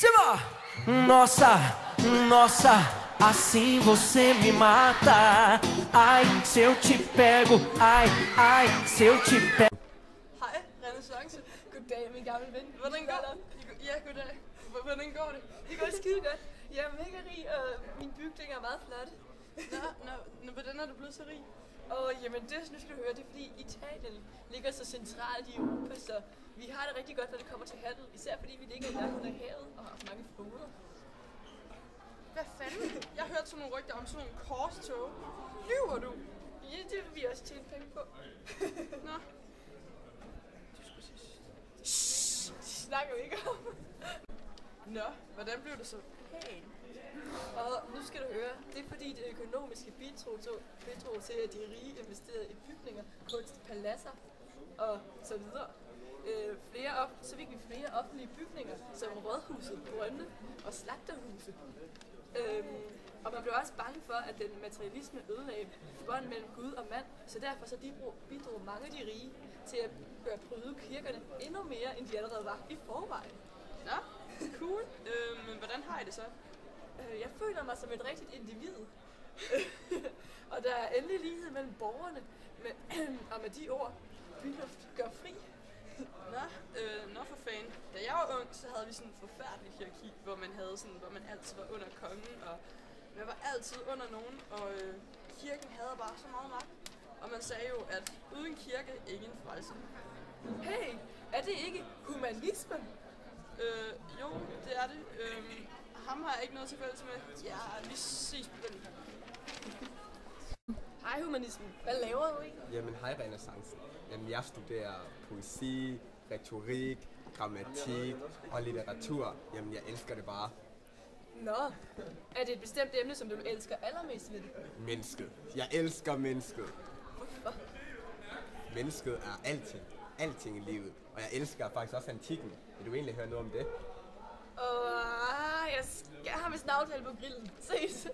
Simba! Nossa, nossa, assim você me mata. Ai, se eu te pego, ai, ai, se eu te pego. Hej, Renaissance. Goddag, min gamle ven. Hvordan går det? Ja, goddag. Hvordan går det? Det går skide godt. Jeg er mega rig, og mine bygninger er meget flotte. Hvordan er du blevet så rig? Og jamen, nu skal du høre, det er fordi Italien ligger så centralt i Europa, så vi har det rigtig godt, når det kommer til handel. Især fordi vi ligger i nærheden af havet og har mange floder. Hvad fanden? Jeg har hørt sådan nogle rygter om sådan nogle korstog. Lyver du? Ja, det vil vi også tjene penge på. Nå. Det snakker vi ikke om. Nå, hvordan blev det så pæn? Og nu skal du høre, det er fordi det økonomiske bidrog til, at de rige investerede i bygninger, kunst, paladser og så videre. Så fik vi flere offentlige bygninger, som rådhuset, brønde og slagterhuse. Og man blev også bange for, at den materialisme ødelagde bånd mellem Gud og mand, så derfor så bidrog mange af de rige til at bryde kirkerne endnu mere, end de allerede var i forvejen. Nå, cool. Men hvordan har I det så? Jeg føler mig som et rigtigt individ. Og der er endelig lighed mellem borgerne, og med de ord, byluft gør fri. Nå for fanden. Da jeg var ung, så havde vi sådan en forfærdelig hierarki, hvor man altid var under kongen, og man var altid under nogen, og kirken havde bare så meget magt. Og man sagde jo, at uden kirke, ingen frelse. Hey, er det ikke humanismen? Jo, det er det. Ham har jeg ikke noget til fælles med. Ja, vi ses på den. Hej humanismen, hvad laver du egentlig? Jamen, hej Renaissancen. Jamen, jeg studerer poesi, retorik, grammatik og litteratur. Jamen, jeg elsker det bare. Nå, er det et bestemt emne, som du elsker allermest ved det? Mennesket. Jeg elsker mennesket. Hvorfor? Mennesket er alting. Alting i livet. Og jeg elsker faktisk også antikken. Vil du egentlig høre noget om det? Jeg skal have med en aftale på grillen. Ses.